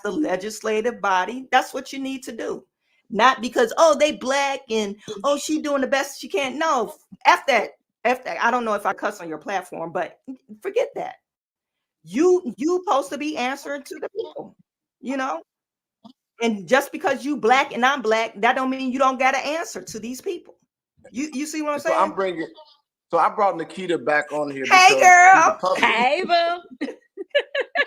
That's the legislative body. That's what you need to do. Not because, oh, they black and, oh, she doing the best she can. No, F that. F that. I don't know if I cuss on your platform, but forget that. You supposed to be answering to the people, you know? And just because you black and I'm black, that don't mean you don't got to answer to these people. You see what I'm saying? So I brought Nikita back on here Hey, because girl. Hey, boo.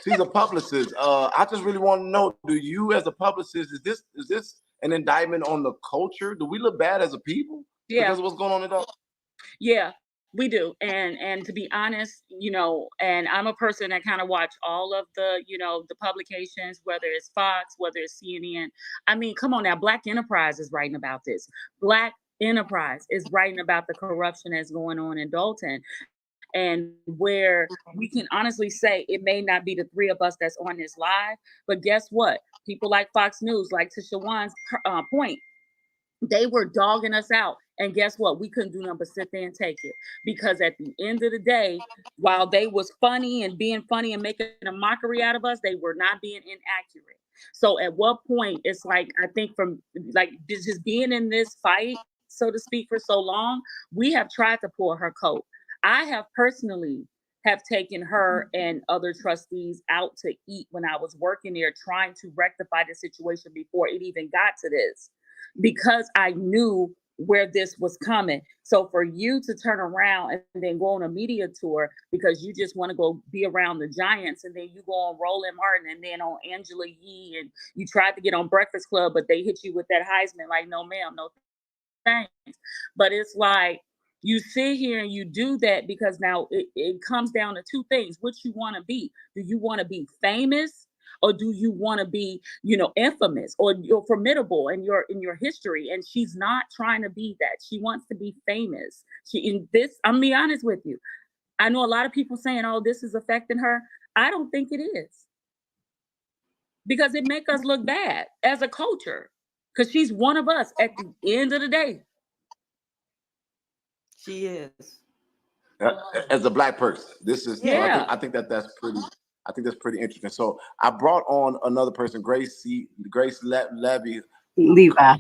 she's a publicist. I just really want to know: do you, as a publicist, is this an indictment on the culture? Do we look bad as a people because of what's going on in Dolton? Yeah, we do. And to be honest, and I'm a person that kind of watch all of the, the publications, whether it's Fox, whether it's CNN. I mean, come on now, Black Enterprise is writing about this. Black Enterprise is writing about the corruption that's going on in Dolton. And where we can honestly say it may not be the three of us that's on this live, but guess what? People like Fox News, like to Shawan's point, they were dogging us out. And guess what? We couldn't do nothing but sit there and take it. Because at the end of the day, while they was funny and being funny and making a mockery out of us, they were not being inaccurate. So at what point, it's like, I think from like just being in this fight, so to speak, for so long, we have tried to pull her coat. I have personally have taken her and other trustees out to eat when I was working there, trying to rectify the situation before it even got to this, because I knew where this was coming. So for you to turn around and then go on a media tour because you just want to go be around the Giants, and then you go on Roland Martin and then on Angela Yee, and you tried to get on Breakfast Club, but they hit you with that Heisman, like, no ma'am, no thanks. But it's like, you sit here and you do that because now it comes down to two things. What you want to be. Do you want to be famous, or do you want to be, infamous, or you're formidable in your history? And she's not trying to be that. She wants to be famous. I'm gonna be honest with you. I know a lot of people saying, oh, this is affecting her. I don't think it is. Because it makes us look bad as a culture. Because she's one of us at the end of the day. She is. As a Black person, this is. Yeah. I think that's pretty. I think that's pretty interesting. So I brought on another person, Grace Levy. Levi.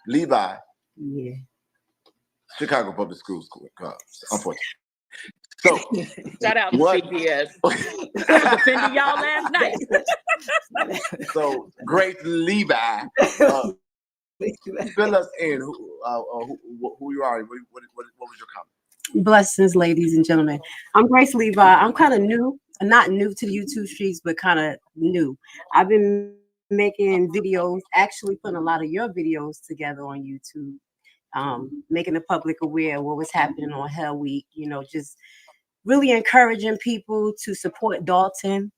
Levi. Yeah. Chicago Public Schools. Unfortunately. So shout out to CPS. I was defending y'all last night. So Grace Levi. Fill us in who you are. What was your comment? Blessings, ladies and gentlemen. I'm Grace Levi. I'm kind of new, not new to the YouTube streets, but kind of new. I've been making videos, actually putting a lot of your videos together on YouTube, making the public aware of what was happening on Hell Week, just really encouraging people to support Dolton.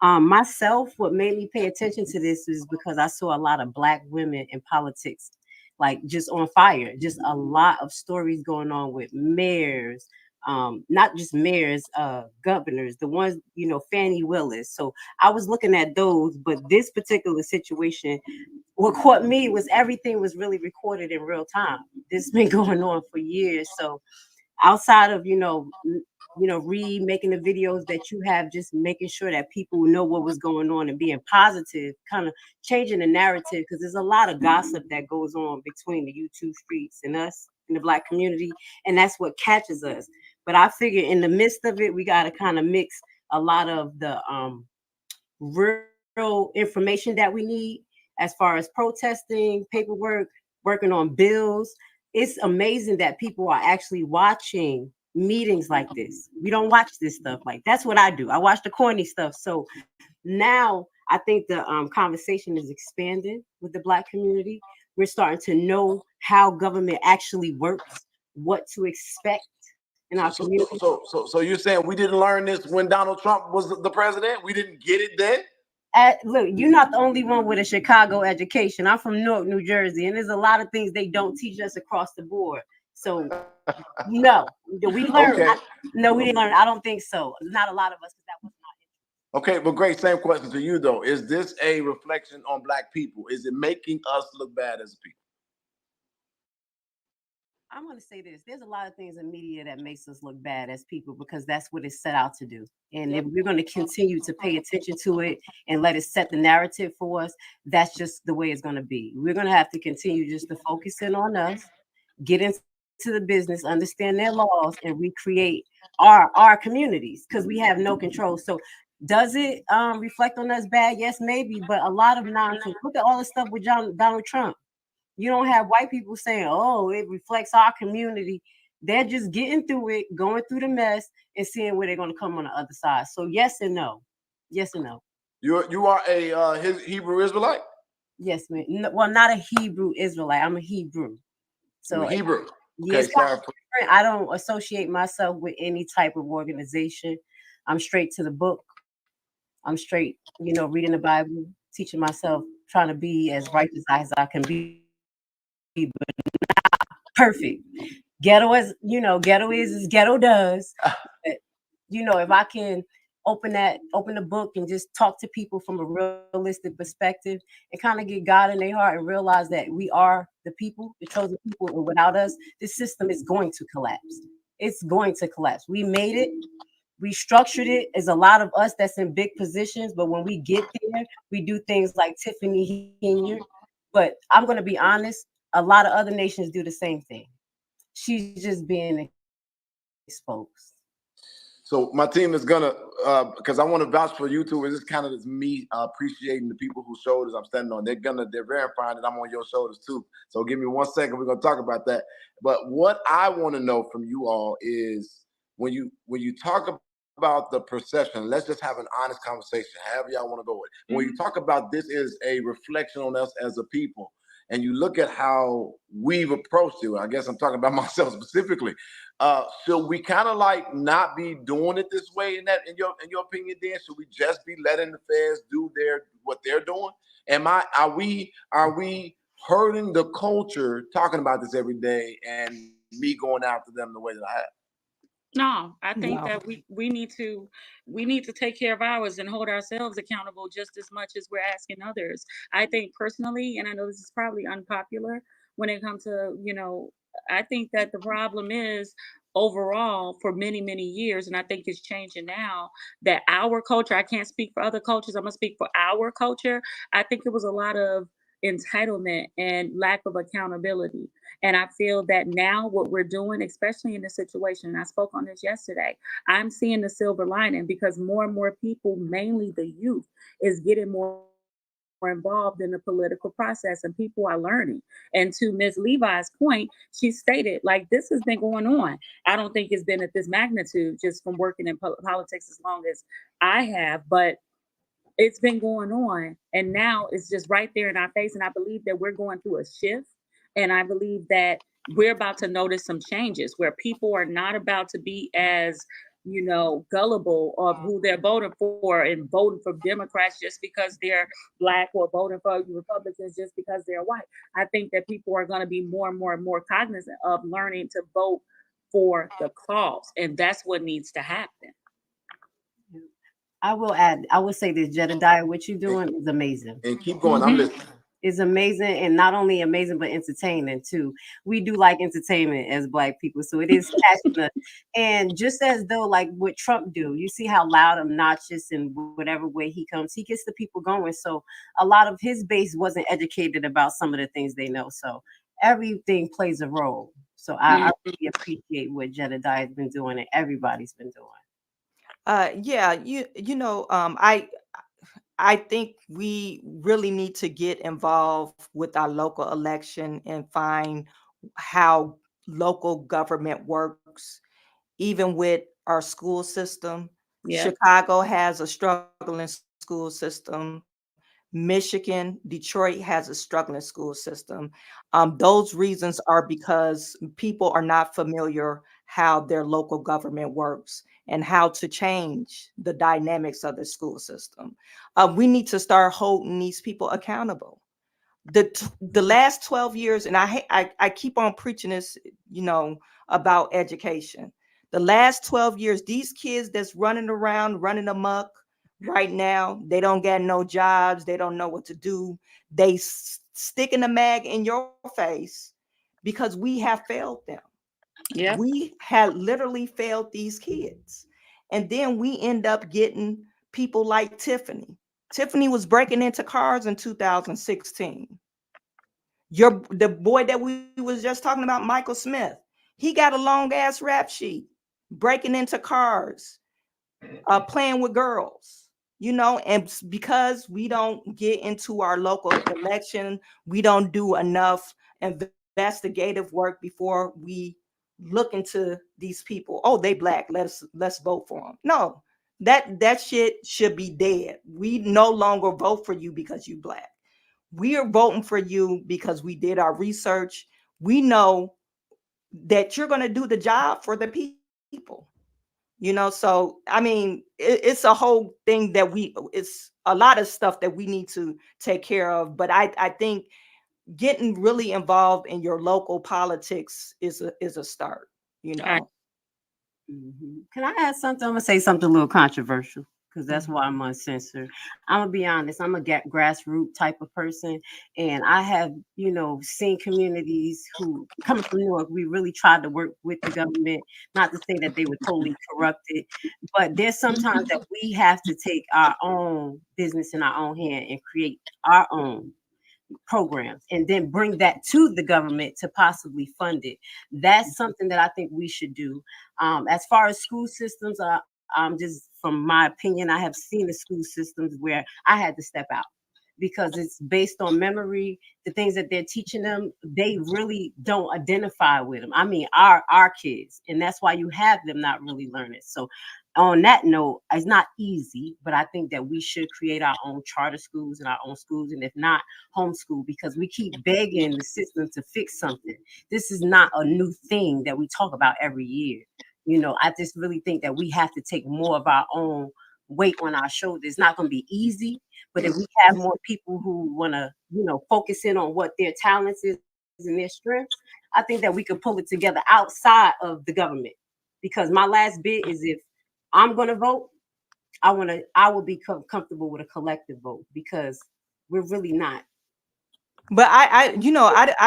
Myself, what made me pay attention to this is because I saw a lot of Black women in politics, like just on fire, just a lot of stories going on with mayors, not just mayors, governors, the ones, Fannie Willis. So I was looking at those, but this particular situation, what caught me was everything was really recorded in real time. This has been going on for years. So outside of, making the videos that you have, just making sure that people know what was going on and being positive, kind of changing the narrative, because there's a lot of gossip that goes on between the YouTube streets and us in the Black community, and that's what catches us. But I figure in the midst of it, we got to kind of mix a lot of the real information that we need as far as protesting, paperwork, working on bills. It's amazing that people are actually watching meetings like this. We don't watch this stuff. Like, that's what I do. I watch the corny stuff. So now I think the conversation is expanding with the Black community. We're starting to know how government actually works, what to expect in our community. So you're saying we didn't learn this when Donald Trump was the president? We didn't get it then? Look, you're not the only one with a Chicago education. I'm from Newark, New Jersey, and there's a lot of things they don't teach us across the board. So no, we learned. Okay. No, we didn't learn. I don't think so. Not a lot of us, because that was not it. Okay, but great. Same question to you though. Is this a reflection on Black people? Is it making us look bad as a people? I'm going to say this. There's a lot of things in media that makes us look bad as people because that's what it's set out to do. And if we're going to continue to pay attention to it and let it set the narrative for us, that's just the way it's going to be. We're going to have to continue just to focus in on us, get into the business, understand their laws, and recreate our communities because we have no control. So does it reflect on us bad? Yes, maybe, but a lot of nonsense. Look at all the stuff with Donald Trump. You don't have white people saying, "Oh, it reflects our community." They're just getting through it, going through the mess, and seeing where they're going to come on the other side. So yes and no, yes and no. You are a Hebrew Israelite. Yes, man. No, well, not a Hebrew Israelite. I'm a Hebrew. You're So Hebrew. yes, Okay, sorry. I don't associate myself with any type of organization. I'm straight to the book. I'm straight, reading the Bible, teaching myself, trying to be as righteous as I can be, but perfect. Ghetto as ghetto is as ghetto does. But, if I can open the book and just talk to people from a realistic perspective and kind of get God in their heart and realize that we are the people, the chosen people, and without us, this system is going to collapse. It's going to collapse. We made it. We structured it as a lot of us that's in big positions, but when we get there, we do things like Tiffany Henry. But I'm going to be honest, a lot of other nations do the same thing. She's just being exposed. So my team is gonna, because I want to vouch for YouTube. It's just kind of me appreciating the people whose shoulders I'm standing on. They're verifying that I'm on your shoulders too. So give me 1 second. We're gonna talk about that. But what I want to know from you all is when you talk about the perception, let's just have an honest conversation, however y'all want to go with it. When you talk about this is a reflection on us as a people, and you look at how we've approached it, I guess I'm talking about myself specifically. Should we kind of like not be doing it this way in your opinion, Dan? Should we just be letting the feds do what they're doing? Are we hurting the culture talking about this every day and me going after them the way that I have? No, I think No. that we need to take care of ours and hold ourselves accountable just as much as we're asking others. I think personally, and I know this is probably unpopular when it comes to, I think that the problem is overall for many, many years, and I think it's changing now that our culture, I can't speak for other cultures, I'm gonna speak for our culture. I think it was a lot of entitlement and lack of accountability. And I feel that now what we're doing, especially in this situation, and I spoke on this yesterday, I'm seeing the silver lining because more and more people, mainly the youth, is getting more involved in the political process and people are learning. And to Ms. Levi's point, she stated, like, this has been going on. I don't think it's been at this magnitude just from working in politics as long as I have, but it's been going on and now it's just right there in our face. And I believe that we're going through a shift. And I believe that we're about to notice some changes where people are not about to be as, gullible of who they're voting for and voting for Democrats just because they're black or voting for Republicans just because they're white. I think that people are going to be more and more and more cognizant of learning to vote for the cause. And that's what needs to happen. I will say this, Jedidiah, what you're doing is amazing. And keep going. I'm listening. It's amazing, and not only amazing, but entertaining too. We do like entertainment as Black people, so it is passionate. And just as though, like what Trump do, you see how loud, obnoxious, and whatever way he comes, he gets the people going. So a lot of his base wasn't educated about some of the things they know. So everything plays a role. So I really appreciate what Jedidiah has been doing, and everybody's been doing. Yeah, I think we really need to get involved with our local election and find how local government works, even with our school system. Yeah. Chicago has a struggling school system. Michigan, Detroit has a struggling school system. Those reasons are because people are not familiar how their local government works and how to change the dynamics of the school system. We need to start holding these people accountable. The last 12 years, and I keep on preaching this, about education. The last 12 years, these kids that's running around, running amok right now, they don't get no jobs. They don't know what to do. They sticking the mag in your face because we have failed them. Yeah. We had literally failed these kids. And then we end up getting people like Tiffany. Tiffany was breaking into cars in 2016. The boy that we was just talking about, Michael Smith, he got a long ass rap sheet, breaking into cars, playing with girls, and because we don't get into our local election, we don't do enough investigative work before we look into these people. Oh, they black, let's vote for them. No, that shit should be dead. We no longer vote for you because you black. We are voting for you because we did our research. We know that you're going to do the job for the people. So I mean, it's a whole thing that it's a lot of stuff that we need to take care of. But I think getting really involved in your local politics is a start. Can I add something? I'm gonna say something a little controversial because that's why I'm uncensored. I'm gonna be honest. I'm a grassroots type of person, and I have, seen communities who coming from New York. We really tried to work with the government, not to say that they were totally corrupted, but there's sometimes that we have to take our own business in our own hand and create our own programs and then bring that to the government to possibly fund it. That's something that I think we should do. As far as school systems, just from my opinion, I have seen the school systems where I had to step out because it's based on memory. The things that they're teaching them, they really don't identify with them. I mean, our kids, and that's why you have them not really learning. So on that note, it's not easy, but I think that we should create our own charter schools and our own schools, and if not, homeschool, because we keep begging the system to fix something. This is not a new thing that we talk about every year. I just really think that we have to take more of our own weight on our shoulders. It's not going to be easy, but if we have more people who want to, focus in on what their talents is and their strengths, I think that we could pull it together outside of the government. Because my last bit is, if I'm going to vote, I will be comfortable with a collective vote, because we're really not. But I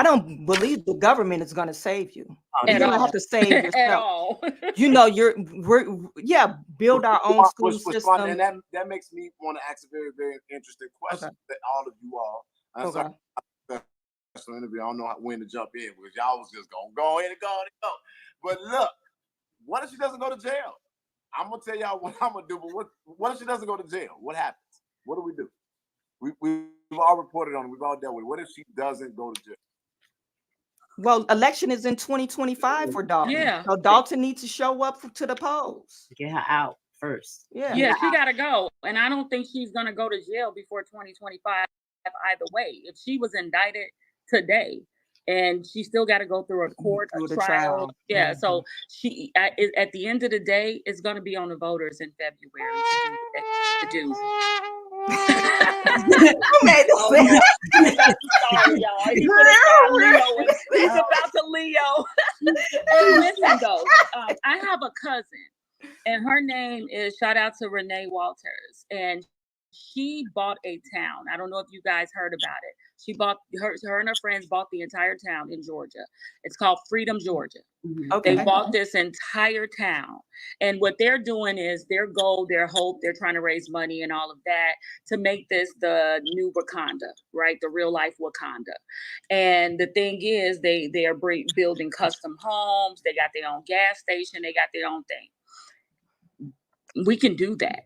don't believe the government is going to save you. You're going to have to save yourself. At all. Build our own school system. And that makes me want to ask a very, very interesting question that all of you all. I'm sorry, special interview. I don't know when to jump in because y'all was just gonna go in and go. But look, what if she doesn't go to jail? I'm gonna tell y'all what I'm gonna do. But what if she doesn't go to jail? What happens? What do we do? We've all reported on it. We've all dealt with it. What if she doesn't go to jail? Well, election is in 2025 for Dolton. Yeah. So Dolton needs to show up to the polls. Get her out first. Yeah, she got to go. And I don't think she's going to go to jail before 2025 either way. If she was indicted today and she still got to go through a court, a trial. Yeah. Mm-hmm. So she, at the end of the day, it's going to be on the voters in February to do. Who made this? Sorry, y'all. He's about to Leo. And listen, though, I have a cousin, and her name is, shout out to Renee Walters, and she bought a town. I don't know if you guys heard about it. She bought her and her friends bought the entire town in Georgia. It's called Freedom, Georgia. Okay. They bought this entire town. And what they're doing is their goal, their hope, they're trying to raise money and all of that to make this the new Wakanda, right? The real life Wakanda. And the thing is, they are building custom homes. They got their own gas station. They got their own thing. We can do that.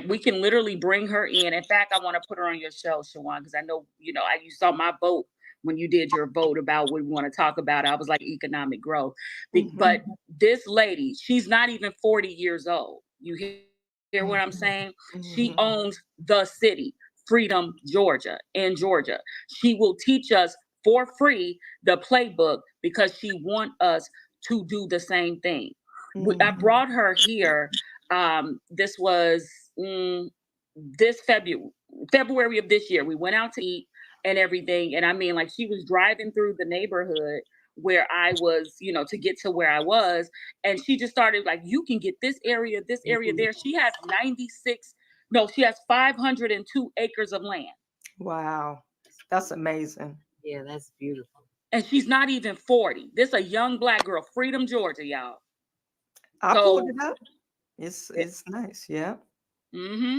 We can literally bring her in. In fact, I want to put her on your show, Shawan, because I know, you saw my vote when you did your vote about what we want to talk about. I was like economic growth. Mm-hmm. But this lady, she's not even 40 years old. You hear what I'm saying? Mm-hmm. She owns the city, Freedom, Georgia, in Georgia. She will teach us for free the playbook because she wants us to do the same thing. Mm-hmm. I brought her here. This was this February of this year. We went out to eat and everything. And she was driving through the neighborhood where I was, to get to where I was. And she just started you can get this area there. She has she has 502 acres of land. Wow. That's amazing. Yeah, that's beautiful. and she's not even 40. This a young black girl, Freedom, Georgia, y'all. I pulled So, it up. It's nice. Yeah. mm-hmm.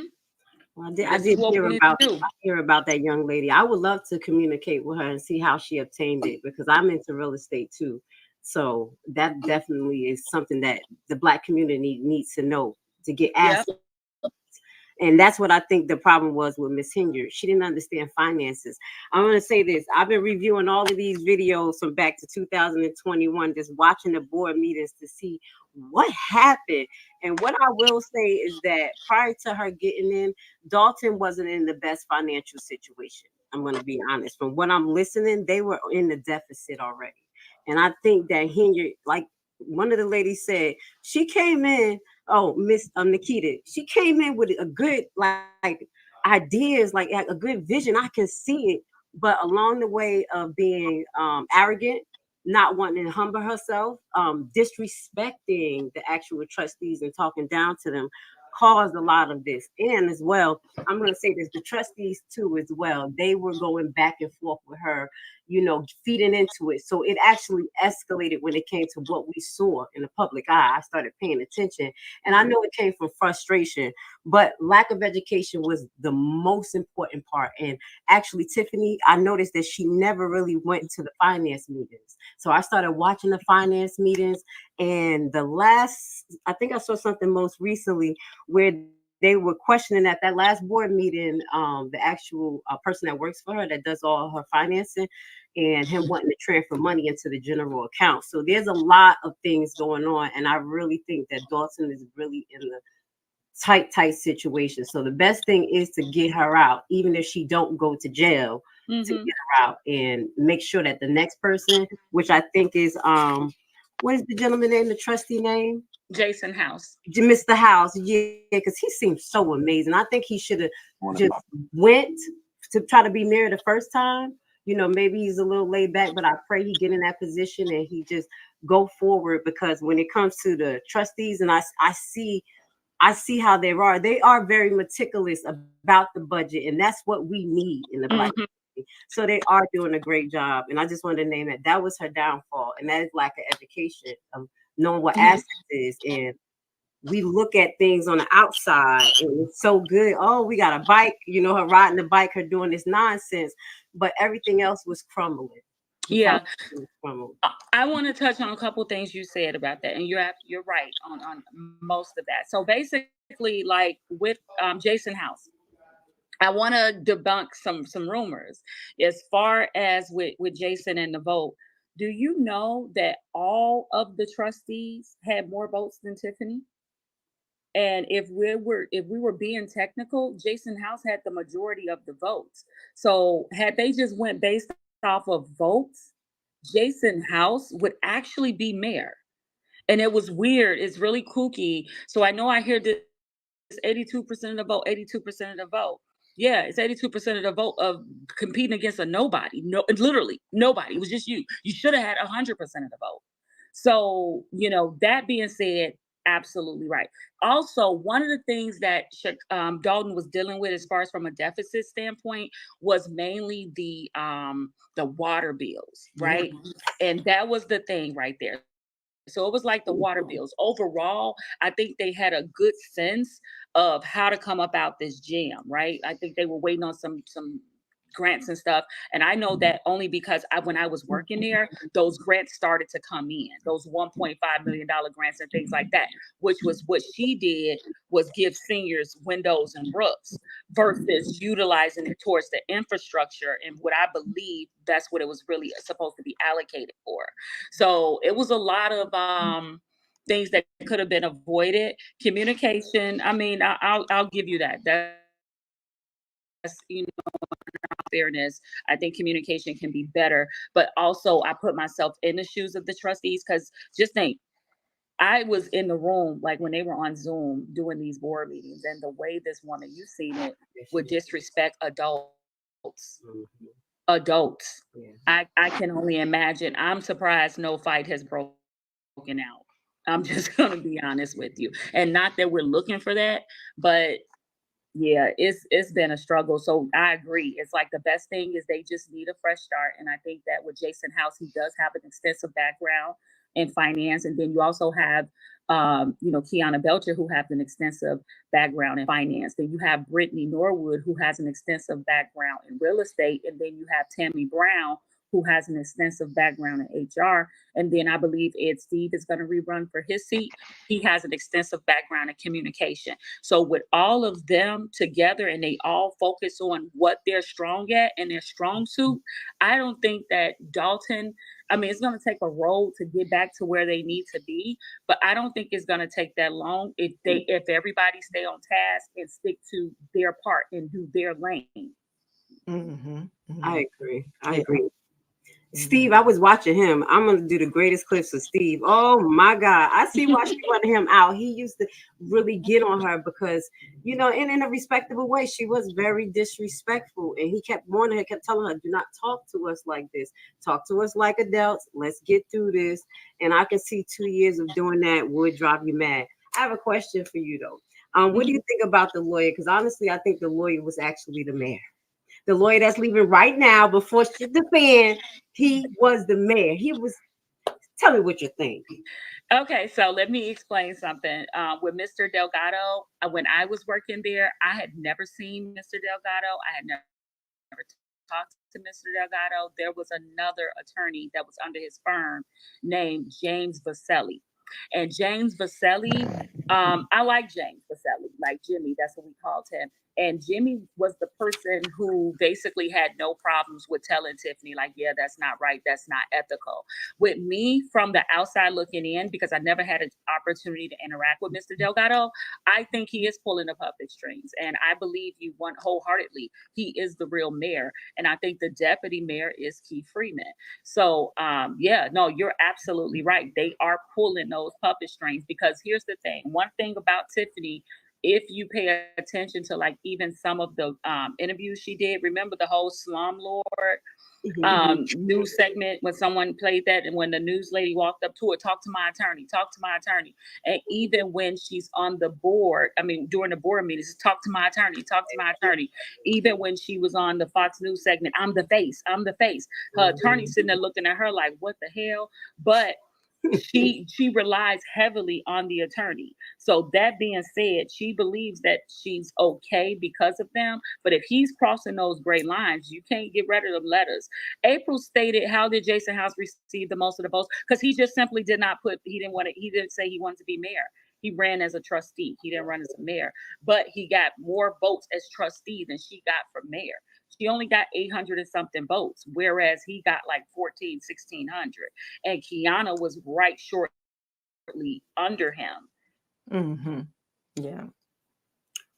Well, I This is did what hear we need to do. about that young lady. I would love to communicate with her and see how she obtained it, because I'm into real estate too. So that definitely is something that the Black community needs to know to get Yep. asked. And that's what I think the problem was with Miss Hilliard. She didn't understand finances. I'm going to say this. I've been reviewing all of these videos from back to 2021, just watching the board meetings to see what happened. And what I will say is that prior to her getting in, Dolton wasn't in the best financial situation. I'm going to be honest. From what I'm listening, they were in the deficit already. And I think that Hilliard, like one of the ladies said, she came in. Oh, Miss Nikita, she came in with a good like ideas, like a good vision. I can see it, but along the way of being arrogant, not wanting to humble herself, disrespecting the actual trustees and talking down to them, caused a lot of this. And as well, I'm going to say this: the trustees too, as well. They were going back and forth with her, feeding into it. So it actually escalated when it came to what we saw in the public eye. I started paying attention. And I know it came from frustration, but lack of education was the most important part. And actually, Tiffany, I noticed that she never really went to the finance meetings. So I started watching the finance meetings. And I think I saw something most recently where they were questioning at that last board meeting, the actual person that works for her that does all her financing, and him wanting to transfer money into the general account. So there's a lot of things going on. And I really think that Dolton is really in the tight situation. So the best thing is to get her out, even if she don't go to jail, to get her out and make sure that the next person, which I think is, what is the gentleman name, the trustee name? Jason House. Mr. House, yeah, because he seems so amazing. I think he should have just went to try to be mayor the first time. Maybe he's a little laid back, but I pray he get in that position and he just go forward, because when it comes to the trustees, and I see how they are very meticulous about the budget, and that's what we need in the Black community. So they are doing a great job, and I just wanted to name it. That was her downfall, and that is lack of education of knowing what assets is. And we look at things on the outside, and it's so good. Oh, we got a bike, her riding the bike, her doing this nonsense, but everything else was crumbling. Yeah. I want to touch on a couple things you said about that, and you're right on most of that. So basically, like with Jason House, I want to debunk some rumors as far as with Jason and the vote. Do you know that all of the trustees had more votes than Tiffany? And if we were being technical, Jason House had the majority of the votes. So had they just went based off of votes, Jason House would actually be mayor. And it was weird. It's really kooky. So I know I hear this 82% of the vote, 82% of the vote. Yeah, it's 82% of the vote of competing against a nobody. No, literally nobody. It was just you. You should have had 100% of the vote. So, that being said, absolutely right. Also, one of the things that Dolton was dealing with, as far as from a deficit standpoint, was mainly the water bills, right? And that was the thing right there. So it was like the water bills. Overall, I think they had a good sense of how to come about this jam, right? I think they were waiting on some grants and stuff. And I know that only because when I was working there, those grants started to come in, those $1.5 million grants and things like that, which was what she did, was give seniors windows and roofs versus utilizing it towards the infrastructure. And what I believe that's what it was really supposed to be allocated for. So it was a lot of things that could have been avoided. Communication, I mean, I'll give you that. That's, fairness, I think communication can be better. But also, I put myself in the shoes of the trustees, because just think, I was in the room like when they were on Zoom doing these board meetings, and the way this woman, you've seen it, would disrespect adults. Adults. I can only imagine. I'm surprised no fight has broken out. I'm just gonna be honest with you. And not that we're looking for that, but Yeah, it's been a struggle. So I agree. It's like the best thing is they just need a fresh start. And I think that with Jason House, he does have an extensive background in finance. And then you also have Kiana Belcher, who has an extensive background in finance. Then you have Brittany Norwood, who has an extensive background in real estate. And then you have Tammy Brown, who has an extensive background in HR. And then I believe Ed Steve is going to rerun for his seat. He has an extensive background in communication. So with all of them together and they all focus on what they're strong at and their strong suit, I don't think that Dolton, I mean, it's going to take a road to get back to where they need to be, but I don't think it's going to take that long if everybody stay on task and stick to their part and do their lane. Mm-hmm. Mm-hmm. I agree. Steve, I was watching him. I'm gonna do the greatest clips of Steve. Oh my God. I see why she wanted him out. He used to really get on her because, in a respectable way, she was very disrespectful. And he kept warning her, kept telling her, do not talk to us like this. Talk to us like adults. Let's get through this. And I can see 2 years of doing that would drive you mad. I have a question for you though. What do you think about the lawyer? Because honestly, I think the lawyer was actually the mayor. The lawyer that's leaving right now before she defend, he was the mayor. Tell me what you think. Okay, so let me explain something. With Mr. Delgado, when I was working there, I had never seen Mr. Delgado. I had never talked to Mr. Delgado. There was another attorney that was under his firm named James Vaselli. And James Vaselli, I like James Vaselli, like Jimmy, that's what we called him. And Jimmy was the person who basically had no problems with telling Tiffany, like, yeah, that's not right. That's not ethical. With me from the outside looking in, because I never had an opportunity to interact with Mr. Delgado, I think he is pulling the puppet strings. And I believe you want wholeheartedly, he is the real mayor. And I think the deputy mayor is Keith Freeman. So, yeah, no, you're absolutely right. They are pulling those puppet strings because here's the thing. One thing about Tiffany, if you pay attention to like even some of the interviews she did, remember the whole slum lord news segment when someone played that and when the news lady walked up to her, talk to my attorney. And even when she's on the board, I mean, during the board meetings, talk to my attorney. Even when she was on the Fox News segment, I'm the face. Her attorney sitting there looking at her like, what the hell? But she relies heavily on the attorney. So that being said, she believes that she's okay because of them. But if he's crossing those gray lines, you can't get rid of them letters. April stated, how did Jason House receive the most of the votes? Because he just simply did not he didn't say he wanted to be mayor. He ran as a trustee. He didn't run as a mayor, but he got more votes as trustee than she got for mayor. She only got 800 and something votes, whereas he got like 1,600. And Kiana was right shortly under him. Mm-hmm. Yeah.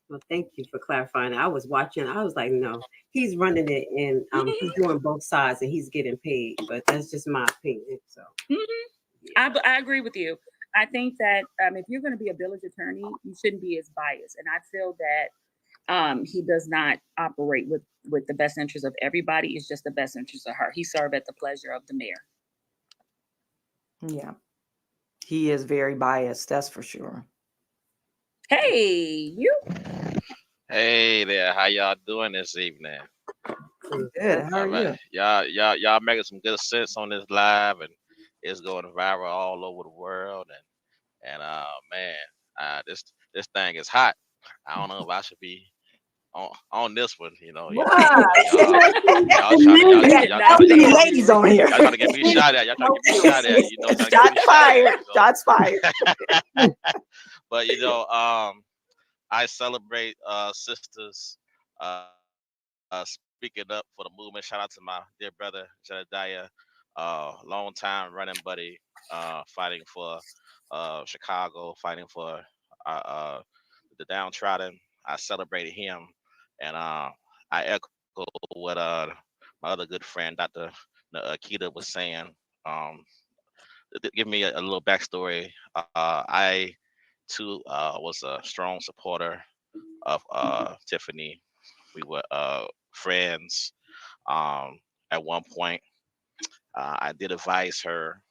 Well, thank you for clarifying. I was watching. I was like, no, he's running it, and he's doing both sides, and he's getting paid. But that's just my opinion. So, yeah. I agree with you. I think that if you're going to be a village attorney, you shouldn't be as biased. And I feel that he does not operate with the best interest of everybody. It's just the best interest of her. He served at the pleasure of the mayor. Yeah. He is very biased, that's for sure. Hey, you. Hey there, how y'all doing this evening? Good. How are you? Y'all making some good sense on this live, and it's going viral all over the world. And man, this thing is hot. I don't know if I should be on this one. Y'all trying to ladies on here. Y'all trying to get me shot at. Y'all trying to get me shot at. Shots fired. Shots fired. But I celebrate sisters speaking up for the movement. Shout out to my dear brother Jedidiah, long time running buddy, fighting for Chicago, fighting for the downtrodden. I celebrated him, and I echo what my other good friend Dr. Akita was saying. Give me a little backstory. I too was a strong supporter of Tiffany. We were friends. At one point, I did advise her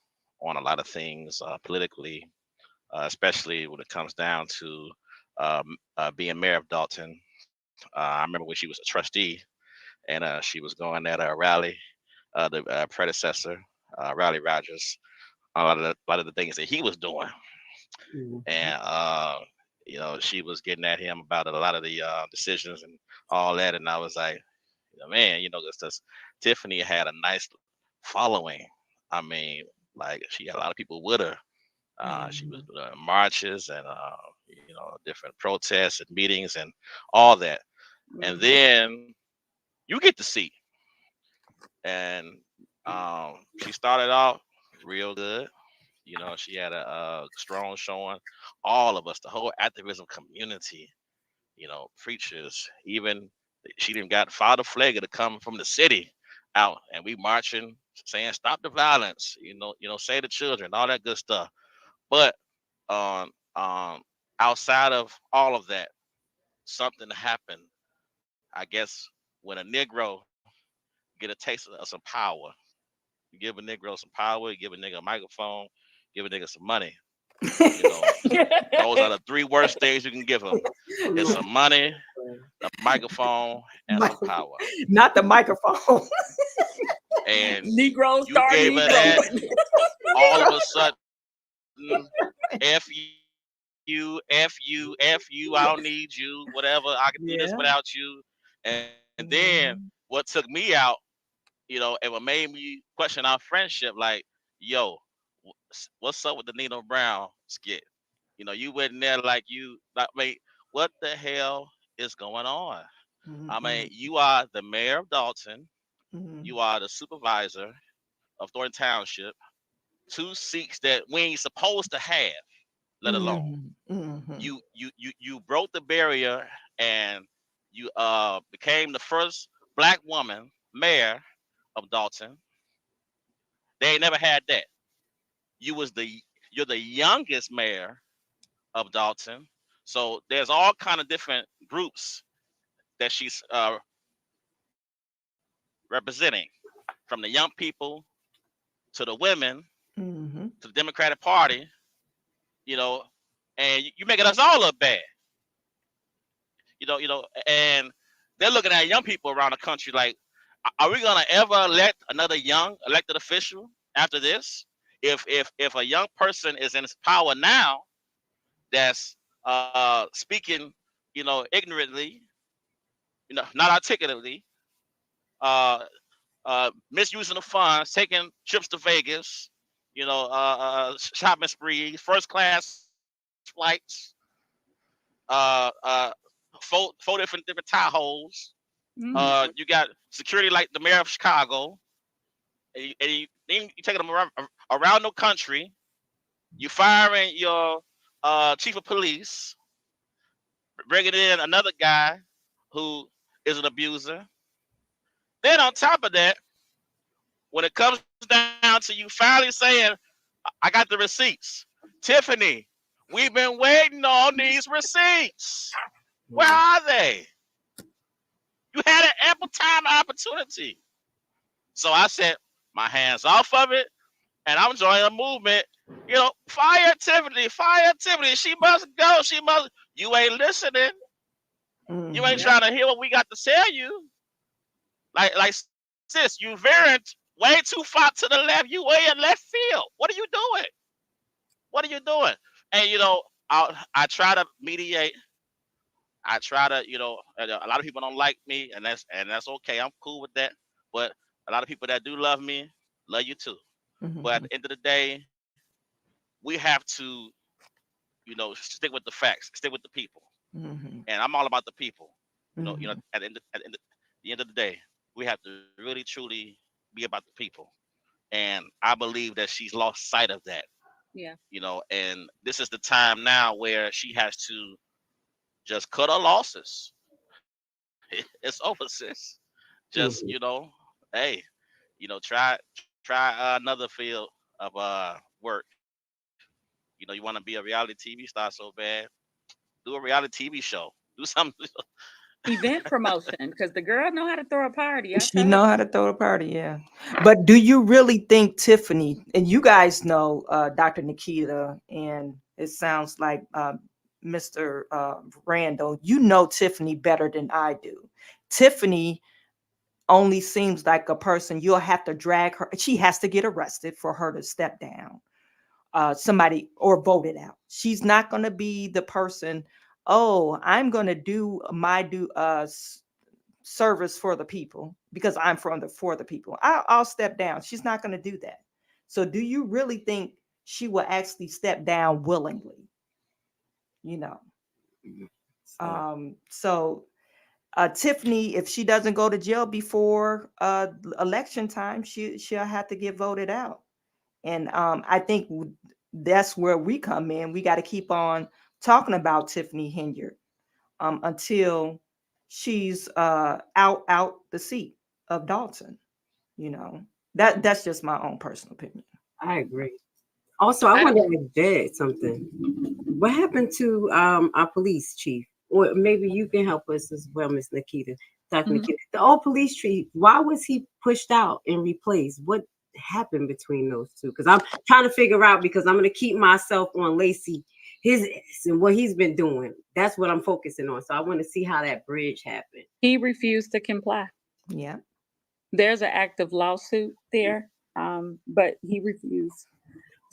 on a lot of things politically, especially when it comes down to being mayor of Dolton. I remember when she was a trustee, and she was going at a rally, the predecessor, Raleigh Rogers, a lot of the things that he was doing, and she was getting at him about a lot of the decisions and all that, and I was like, man, because Tiffany had a nice following. I mean, like she had a lot of people with her. She was doing marches and different protests and meetings and all that, and then you get to see, and she started off real good. She had a strong showing. All of us, the whole activism community, preachers, even she didn't got Father Flegger to come from the city out, and we marching, saying stop the violence, save the children, all that good stuff. But outside of all of that, something happened. I guess when a Negro get a taste of some power, you give a Negro some power, you give a nigga a microphone, give a nigga some money. Those are the three worst things you can give them. It's some money, a microphone, and some power. Not the microphone. And Negroes you start gave her that, all of a sudden, F you, I don't need you, whatever, I can do this without you. And then what took me out, and what made me question our friendship, like, yo, what's up with the Nino Brown skit? You went in there like wait, what the hell is going on? I mean, you are the mayor of Dolton, you are the supervisor of Thornton Township, two seats that we ain't supposed to have, let alone. You broke the barrier and you became the first Black woman mayor of Dolton. They ain't never had that. You're the youngest mayor of Dolton. So there's all kind of different groups that she's representing, from the young people to the women to the Democratic Party, and you making us all look bad, and they're looking at young people around the country like, are we gonna ever elect another young elected official after this? If a young person is in power now, that's speaking, ignorantly, not articulately, misusing the funds, taking trips to Vegas, shopping sprees, first class flights, four different Tahoes. You got security like the mayor of Chicago, and you taking them around the country. You firing your chief of police, bringing in another guy who is an abuser. Then on top of that, when it comes down to you finally saying, I got the receipts. Tiffany, we've been waiting on these receipts. Where are they? You had an ample time opportunity. So I said, my hands off of it, and I'm joining a movement. Fire Tiffany, fire Tiffany. She must go. She must. You ain't listening. You ain't trying to hear what we got to tell you. Like, sis, you veering way too far to the left. You way in left field. What are you doing? What are you doing? And I try to mediate. I try to, a lot of people don't like me, and that's okay. I'm cool with that. But a lot of people that do love me, love you too. But at the end of the day, we have to, stick with the facts, stick with the people. And I'm all about the people. At the end of the day, we have to really truly be about the people. And I believe that she's lost sight of that. Yeah. And this is the time now where she has to just cut her losses. It's over, sis. Just, hey, try another field of work. You want to be a reality TV star so bad, do a reality TV show. Do something. Event promotion, because the girl know how to throw a party. She know how to throw a party, yeah. But do you really think Tiffany, and you guys know Dr. Nikita, and it sounds like Mr. Randall, you know Tiffany better than I do. Tiffany only seems like a person you'll have to drag her. She has to get arrested for her to step down. Somebody or voted out. She's not going to be the person. Oh, I'm going to do my service for the people because I'm for the people. I'll step down. She's not going to do that. So, do you really think she will actually step down willingly? You know. So Tiffany, if she doesn't go to jail before election time, she'll have to get voted out. And I think that's where we come in. We got to keep on talking about Tiffany Henyard until she's out the seat of Dolton. You know, that's just my own personal opinion. I agree. Also, I want to add something. What happened to our police chief? Or maybe you can help us as well, Miss Nikita. Dr. Nikita. The old police chief, why was he pushed out and replaced? What happened between those two? Because I'm trying to figure out, because I'm going to keep myself on Lacey, his and what he's been doing. That's what I'm focusing on. So I want to see how that bridge happened. He refused to comply. Yeah. There's an active lawsuit there, but he refused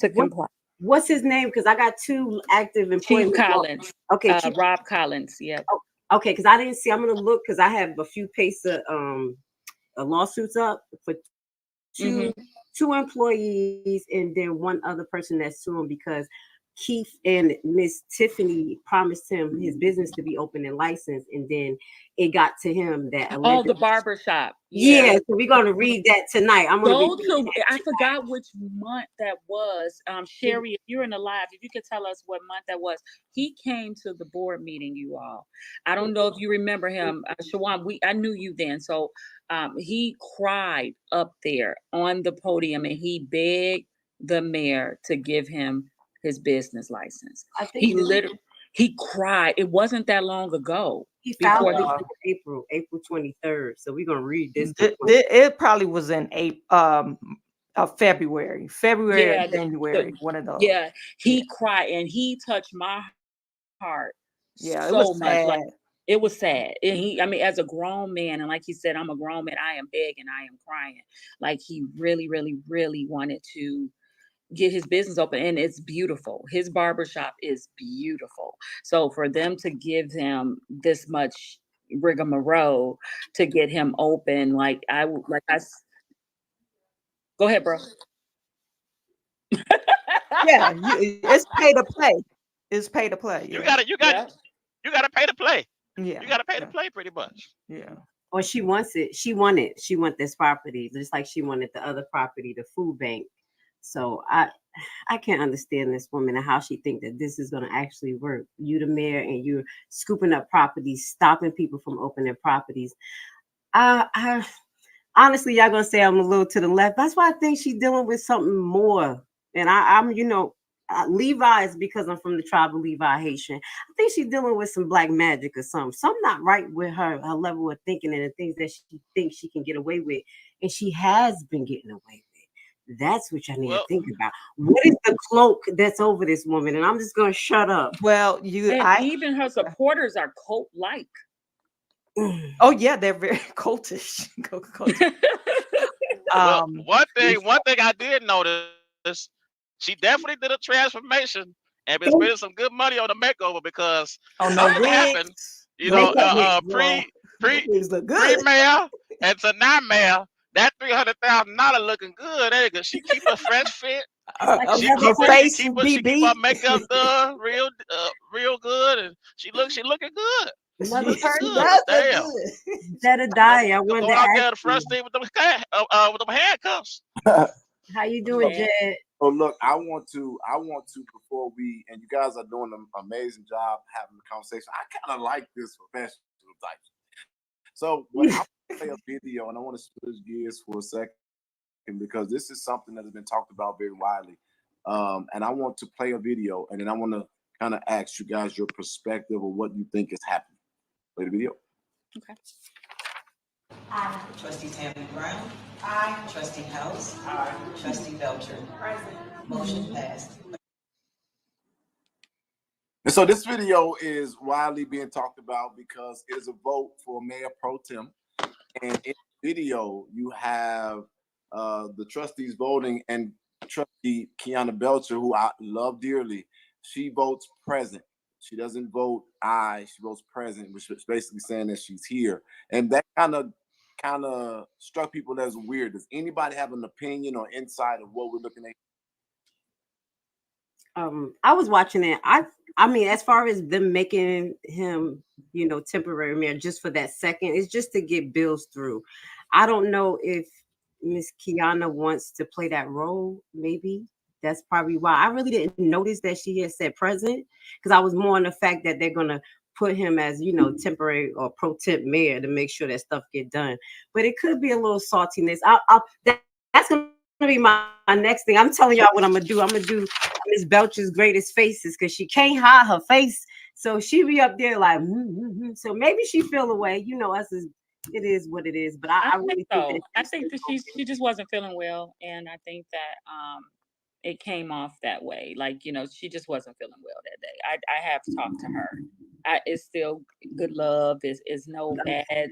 to comply. What's his name? Because I got two active employees. Chief Collins. Okay. Rob Collins. Yeah. Oh, okay. Because I didn't see. I'm going to look because I have a few PACER lawsuits up for two employees and then one other person that's suing because Keith and Miss Tiffany promised him his business to be open and licensed, and then it got to him that the barbershop. Yeah, so we're gonna read that tonight. I'm gonna I forgot which month that was. Sherry, if you're in the live, if you could tell us what month that was. He came to the board meeting, you all. I don't know if you remember him, Shawan. I knew you then, so he cried up there on the podium and he begged the mayor to give him his business license. I think he cried. It wasn't that long ago. He filed it April 23rd. So we're gonna read this. It probably was in February, or January. One of those. Yeah, he cried and he touched my heart. Yeah, so it was much. sad. Like, it was sad. And as a grown man, and like he said, I'm a grown man. I am begging. I am crying. Like he really, really, really wanted to get his business open, and it's beautiful. His barbershop is beautiful. So for them to give him this much rigmarole to get him open, go ahead, bro. Yeah, it's pay to play. It's pay to play. You gotta pay to play. Yeah, you gotta pay to play, pretty much. Yeah. Or she wants it. She wanted this property, just like she wanted the other property, the food bank. So I can't understand this woman and how she think that this is going to actually work. You the mayor and you're scooping up properties, stopping people from opening properties. I honestly, y'all gonna say I'm a little to the left. That's why I think she's dealing with something more. And I'm Levi is because I'm from the tribe of Levi Haitian. I think she's dealing with some black magic or something. Something not right with her level of thinking and the things that she thinks she can get away with. And she has been getting away with. That's what I need to think about. What is the cloak that's over this woman? And I'm just gonna shut up. Well, even her supporters are cult-like. Oh yeah, they're very cultish. Well, one thing I did notice, she definitely did a transformation and been spending some good money on the makeover because something happened. Pre-mayor and to now mayor. That $300,000 looking good, ain't it? She keep her fresh fit. She keep her makeup done real good, and she looking good. Jedidiah, I wanted to ask the first thing with them handcuffs. How you doing, Jed? Oh, look, I want to before we, and you guys are doing an amazing job having the conversation. I kind of like this professional type. So when I play a video, and I want to switch gears for a second because this is something that has been talked about very widely. And I want to play a video, and then I want to kind of ask you guys your perspective of what you think is happening. Play the video. Okay. Aye. Trustee Tammy Brown. Aye. Trustee House. Aye. Trustee Belcher. Present. Motion passed. So this video is widely being talked about because it is a vote for Mayor Pro Tem. And in the video, you have the trustees voting, and trustee Kiana Belcher, who I love dearly, she votes present. She doesn't vote aye, she votes present, which is basically saying that she's here. And that kind of struck people as weird. Does anybody have an opinion or insight of what we're looking at? I was watching it. I mean, as far as them making him, temporary mayor just for that second, it's just to get bills through. I don't know if Miss Kiana wants to play that role. Maybe that's probably why. I really didn't notice that she had said present, because I was more on the fact that they're gonna put him as temporary or pro temp mayor to make sure that stuff get done. But it could be a little saltiness. That's gonna be my next thing. I'm telling y'all what I'm gonna do. I'm gonna do Miss Belcher's greatest faces, because she can't hide her face. So she be up there like, so maybe she feel away. Us is it is what it is. But I really think I think that she just wasn't feeling well, and I think that it came off that way. Like, she just wasn't feeling well that day. I have talked to her. It's still good love. Is no bad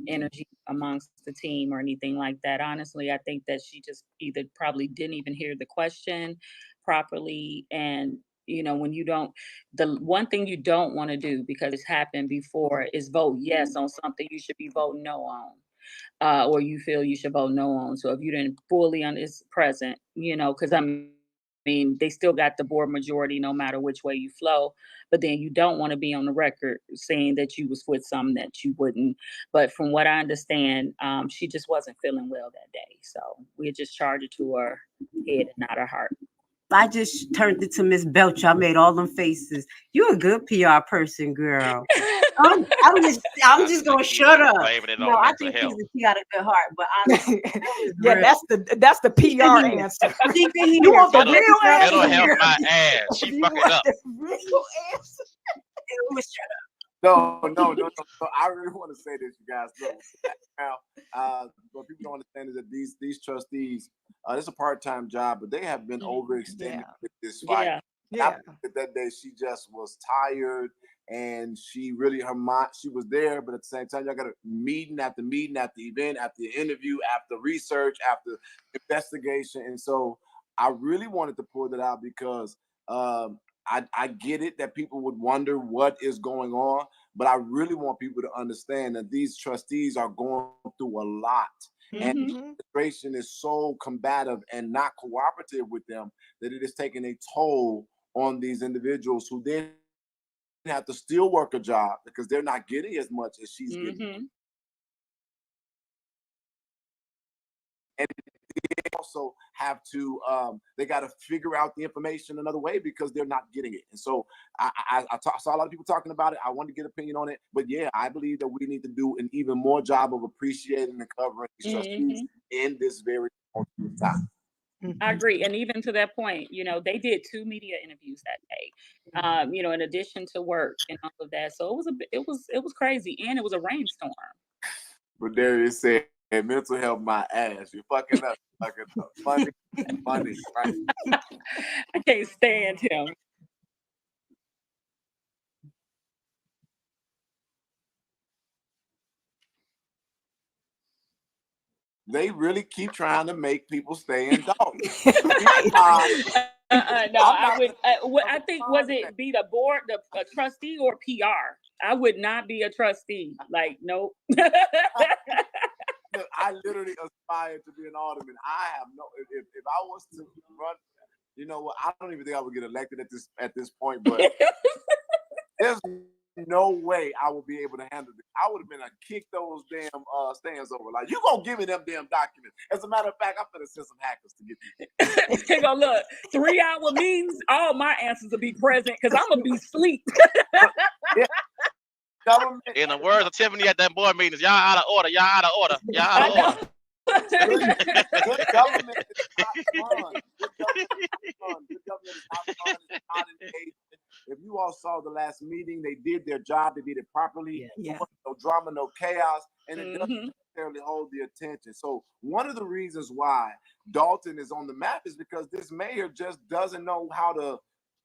energy amongst the team or anything like that. Honestly, I think that she just either probably didn't even hear the question properly. And when you don't, the one thing you don't want to do, because it's happened before, is vote yes on something you should be voting no on, or you feel you should vote no on. So if you didn't fully is present, because I mean, they still got the board majority no matter which way you flow, but then you don't want to be on the record saying that you was with something that you wouldn't. But from what I understand, she just wasn't feeling well that day. So we just charged it to her head and not her heart. I just turned it to Miss Belcher. I made all them faces. You're a good PR person, girl. I'm just gonna shut up. No, I think she got a good heart, but honestly, yeah, that's the PR answer. You want the real answer? It'll help my ass. She fucking up. The real answer. No. I really want to say this, you guys. Look, now, what people don't understand is that these trustees, it's a part-time job, but they have been overextended with this fight. Yeah. That day she just was tired, and she really, her mind, she was there, but at the same time, y'all got a meeting after meeting, after event, after interview, after research, after investigation. And so I really wanted to pull that out because I get it that people would wonder what is going on, but I really want people to understand that these trustees are going through a lot. And the administration is so combative and not cooperative with them that it is taking a toll on these individuals who then have to still work a job because they're not getting as much as she's getting. And they also have to, they got to figure out the information another way because they're not getting it. And so I saw a lot of people talking about it. I wanted to get an opinion on it. But yeah, I believe that we need to do an even more job of appreciating and covering these trustees in this very important time. I agree. And even to that point, they did 2 media interviews that day, in addition to work and all of that. So it was crazy. And it was a rainstorm. But there it said, mental health my ass. You're fucking up. Funny, right? I can't stand him. They really keep trying to make people stay in Dolton. No, I think, was it be the board, a trustee, or PR? I would not be a trustee. Like, nope. Look, I literally aspire to be an alderman. I have no. If I was to run, you know what? I don't even think I would get elected at this point. But there's no way I would be able to handle it. I would have been kick those damn stands over. Like, you gonna give me them damn documents? As a matter of fact, I'm gonna send some hackers to get these. They go, look, 3-hour meetings. All my answers will be present because I'm gonna be asleep. Yeah. Government. In the words of Tiffany at that board meetings, y'all out of order. Y'all out of order. Y'all out of order. Good government is not fun. Good government is not fun. It's not engagement. If you all saw the last meeting, they did their job. They did it properly. Yeah. No drama, no chaos, and it doesn't necessarily hold the attention. So one of the reasons why Dolton is on the map is because this mayor just doesn't know how to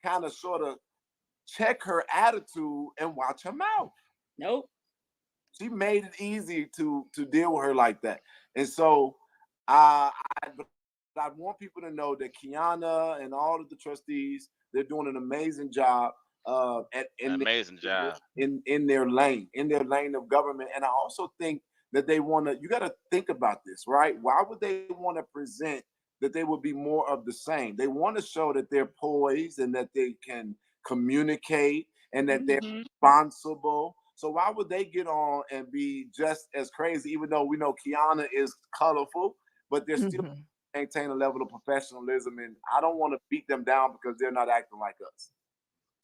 kind of sort of check her attitude and watch her mouth. Nope. She made it easy to deal with her like that. And so I want people to know that Kiana and all of the trustees, they're doing an amazing job Amazing job. in their lane of government. And I also think that you got to think about this, right? Why would they want to present that they would be more of the same? They want to show that they're poised and that they can communicate and that they're responsible. So why would they get on and be just as crazy, even though we know Kiana is colorful, but they're still maintain a level of professionalism? And I don't want to beat them down because they're not acting like us.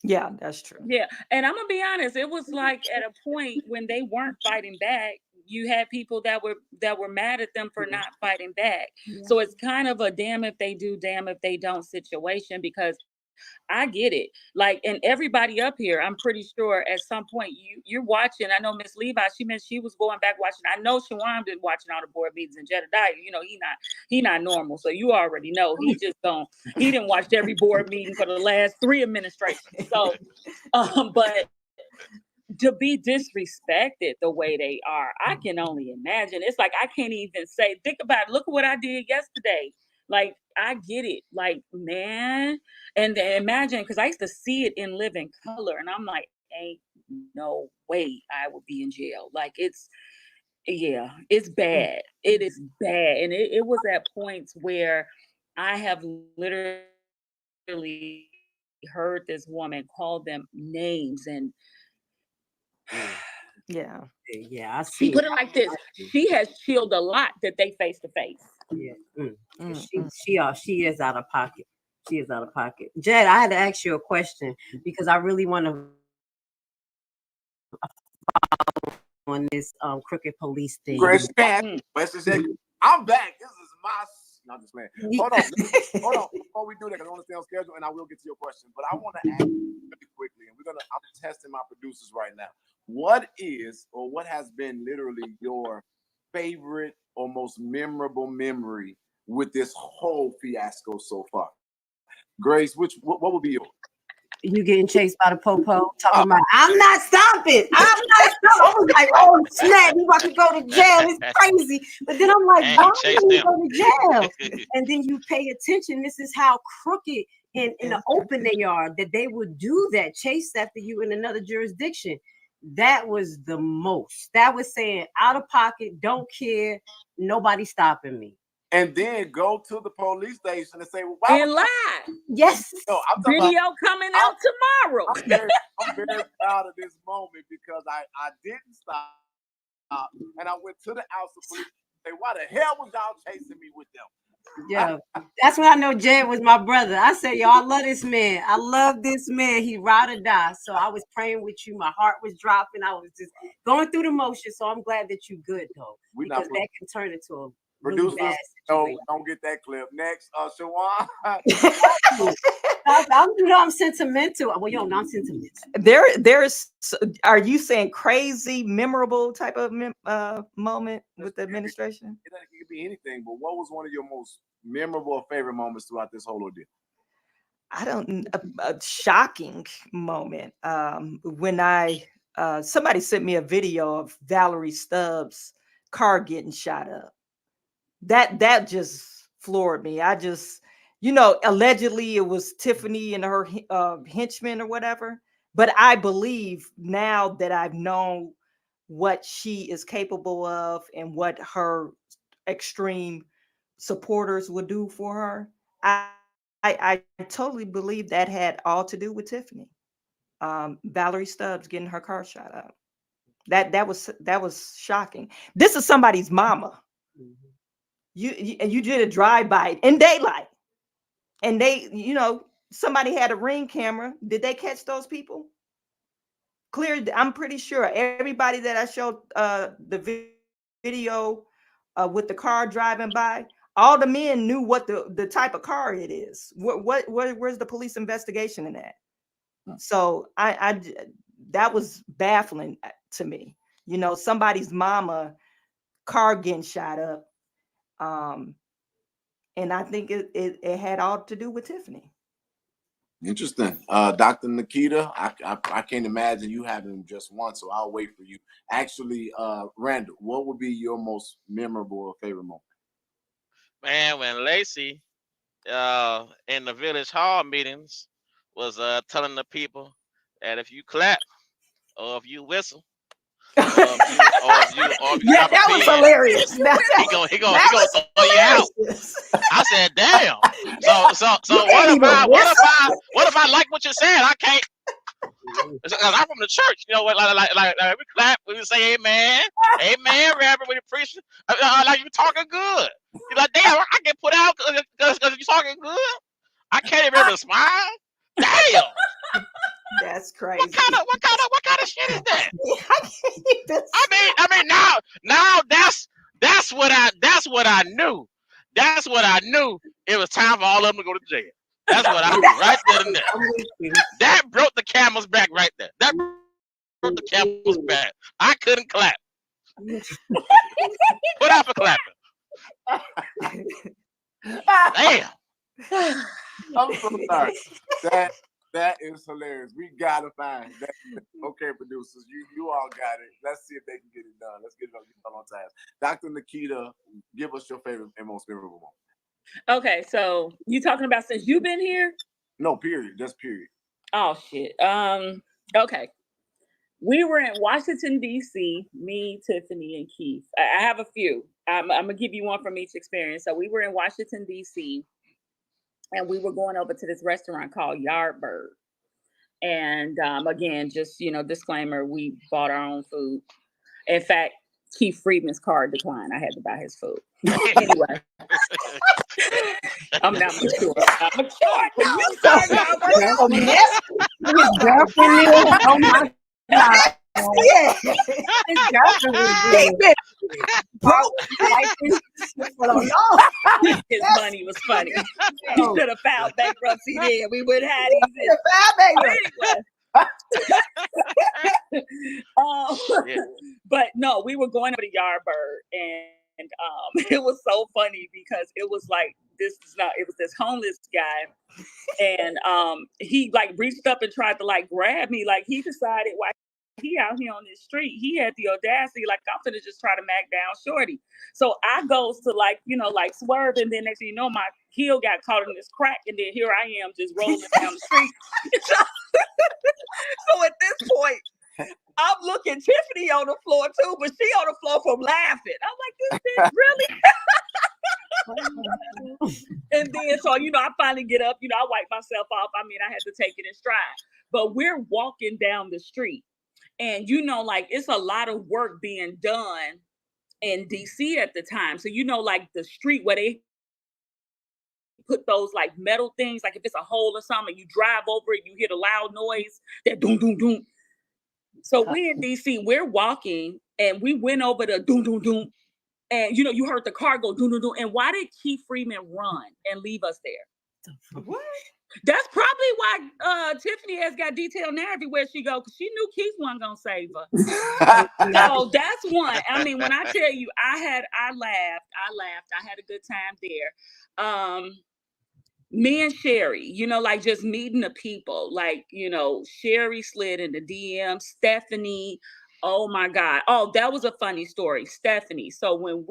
Yeah, that's true. Yeah, and I'm gonna be honest. It was like at a point when they weren't fighting back, you had people that were mad at them for not fighting back. So it's kind of a damn if they do, damn if they don't situation, because I get it. Like, and everybody up here, I'm pretty sure at some point you're watching. I know Miss Levi, she meant she was going back watching. I know Shawan been watching all the board meetings, and Jedidiah, he not normal. So you already know he didn't watch every board meeting for the last 3 administrations. So but to be disrespected the way they are, I can only imagine. It's like I can't even say, think about it. Look at what I did yesterday. Like, I get it. Like, man. And imagine, because I used to see it in living color, and I'm like, ain't no way I would be in jail. Like, it's bad. It is bad. And it was at points where I have literally heard this woman call them names, and Yeah. I she see. put it like this: she has chilled a lot that they face to face. Yeah. She is out of pocket. She is out of pocket. Jed, I had to ask you a question because I really want to on this crooked police thing. Chris, I'm back. This is my. No, just playing. Hold on. Before we do that, because I want to stay on schedule, and I will get to your question. But I want to ask you really quickly, and I'm testing my producers right now. What is, or what has been literally your favorite or most memorable memory with this whole fiasco so far? Grace, what would be yours? You getting chased by the popo, talking about, I'm not stopping. I was like, oh snap, you about to go to jail. It's crazy. But then I'm like, why are you going to jail? And then you pay attention. This is how crooked in the open they are, that they would do that, chase after you in another jurisdiction. That was the most. That was saying out of pocket, don't care, nobody stopping me. And then go to the police station and say, well, why and lie. Yes. No, video coming out tomorrow. I'm very proud of this moment because I didn't stop, and I went to the house of police and say, why the hell was y'all chasing me with them? Yeah, that's when I know Jed was my brother. I said, yo, I love this man. I love this man. He ride or die. So I was praying with you. My heart was dropping. I was just going through the motions. So I'm glad that you're good, though, because that can turn into a producers. Really don't get that clip. Next, Shawan. I'm sentimental. Well, I'm sentimental. There's. Are you saying crazy, memorable type of moment with the administration? It could be anything, but what was one of your most memorable or favorite moments throughout this whole ordeal? I don't. A shocking moment. When somebody sent me a video of Valerie Stubbs' car getting shot up. That just floored me. I just, allegedly it was Tiffany and her henchmen or whatever. But I believe now that I've known what she is capable of and what her extreme supporters would do for her. I totally believe that had all to do with Tiffany. Valerie Stubbs getting her car shot up. That was shocking. This is somebody's mama. You did a drive-by in daylight, and somebody had a Ring camera. Did they catch those people? Clear. I'm pretty sure everybody that I showed the video with the car driving by, all the men knew what the type of car it is. Where's the police investigation in that? So that was baffling to me. Somebody's mama car getting shot up. And I think it had all to do with Tiffany. Interesting. Dr. Nikita, I can't imagine you having just one, so I'll wait for you. Actually, Randall, what would be your most memorable or favorite moment? Man, when Lacey in the village hall meetings was telling the people that if you clap or if you whistle or if you Yeah, drop a that was pin, hilarious. he That gonna was throw you out. hilarious. I said, damn. So You can't even whistle. what if I like what you're saying? I can't. Because I'm from the church, you know, like we clap, we say amen, amen, Reverend, when you preach, like you talking good. You're like, damn, I get put out because you talking good. I can't even smile. Damn, That's crazy. what kind of shit is that? I can't even I mean, now that's what I knew. That's what I knew. It was time for all of them to go to jail. That's what I knew right there and there. That broke the camel's back right there. That broke the camel's back. I couldn't clap. Put out for clapping. Damn. I'm so sorry. That is hilarious. We gotta find that. Okay, producers, you all got it. Let's see if they can get it done. Let's get it on time. Dr. Nikita, give us your favorite and most memorable moment. Okay, so you talking about since you've been here? No, period. Just period. Oh shit. Okay. We were in Washington, D.C., me, Tiffany, and Keith. I have a few. I'm going to give you one from each experience. So we were in Washington, D.C., and we were going over to this restaurant called Yardbird. And again, just, disclaimer, we bought our own food. In fact, Keith Friedman's card declined. I had to buy his food. Anyway. I'm not mature. I'm mature. No, Oh my God. Yeah. His girlfriend was His money was funny. He should have filed bankruptcy then. We would have had But no, we were going over to Yardbird, and it was so funny because it was like it was this homeless guy, and he like reached up and tried to like grab me. Like he decided why he out here on this street, he had the audacity, like I'm gonna just try to mac down shorty. So I goes to like swerve, and then next thing you know, my heel got caught in this crack, and then here I am just rolling down the street. So at this point, I'm looking Tiffany on the floor too, but she on the floor from laughing. I'm like, this bitch really? And then so I finally get up, I wipe myself off. I mean, I had to take it in stride. But we're walking down the street. And like it's a lot of work being done in DC at the time. So like the street where they put those like metal things, like if it's a hole or something, you drive over it, you hear the loud noise, that doom doom doom. So we in DC, we're walking, and we went over the doom doom doom, and you heard the car go doom doom doom. And why did Keith Friedman run and leave us there? What? That's probably why Tiffany has got detail now everywhere she go, because she knew Keith wasn't gonna save her. So that's one. I mean, when I tell you, I laughed. I had a good time there. Me and Sherry, like just meeting the people, like Sherry slid in the DM. Stephanie, oh my God, that was a funny story. Stephanie. So when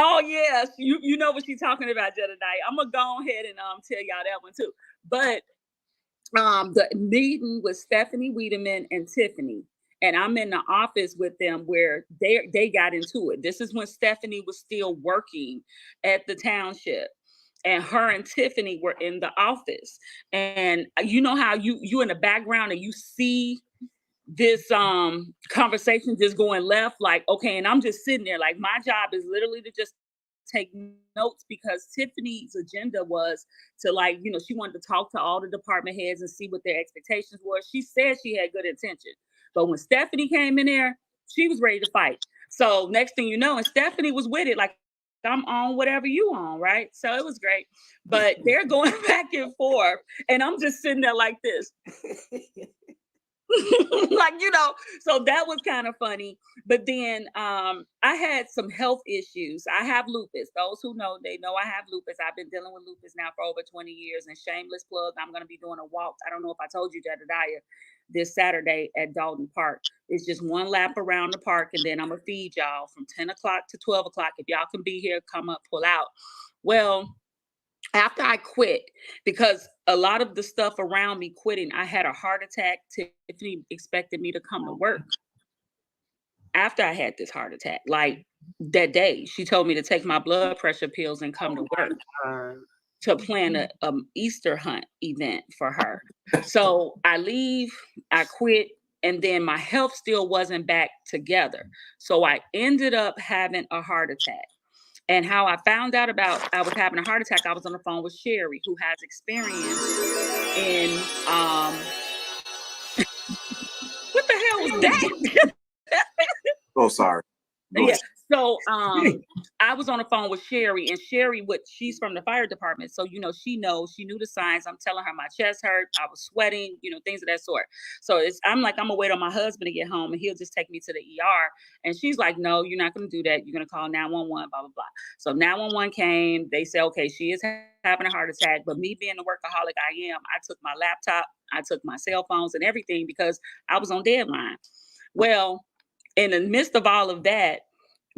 oh yes, you know what she's talking about, Jedidiah. I'm gonna go ahead and tell y'all that one too. But the meeting with Stephanie Wiedemann and Tiffany, and I'm in the office with them where they got into it. This is when Stephanie was still working at the township, and her and Tiffany were in the office. And you know how you in the background and you see this conversation just going left, like, okay, and I'm just sitting there, like my job is literally to just take notes, because Tiffany's agenda was to like, she wanted to talk to all the department heads and see what their expectations were. She said she had good intention, but when Stephanie came in there, she was ready to fight. So next thing you know, and Stephanie was with it, like, I'm on whatever you on, right? So it was great, but they're going back and forth, and I'm just sitting there like this. Like, so that was kind of funny. But then I had some health issues. I have lupus. Those who know, they know I have lupus. I've been dealing with lupus now for over 20 years. And shameless plug, I'm going to be doing a walk. I don't know if I told you, Jedidiah, this Saturday at Dolton Park. It's just one lap around the park, and then I'm going to feed y'all from 10 o'clock to 12 o'clock. If y'all can be here, come up, pull out. Well, after I quit, because a lot of the stuff around me quitting, I had a heart attack. Tiffany expected me to come to work after I had this heart attack. Like that day, she told me to take my blood pressure pills and come to work to plan a Easter hunt event for her. So I leave, I quit, and then my health still wasn't back together. So I ended up having a heart attack. And how I found out about I was having a heart attack, I was on the phone with Sherry, who has experience in what the hell was that? Oh, sorry. Go Yeah. ahead. So I was on the phone with Sherry, and Sherry, she's from the fire department. So, she knew the signs. I'm telling her my chest hurt. I was sweating, things of that sort. So I'm like, I'm gonna wait on my husband to get home and he'll just take me to the ER. And she's like, no, you're not going to do that. You're going to call 911, blah, blah, blah. So 911 came. They said, okay, she is having a heart attack. But me being the workaholic I am, I took my laptop, I took my cell phones and everything because I was on deadline. Well, in the midst of all of that,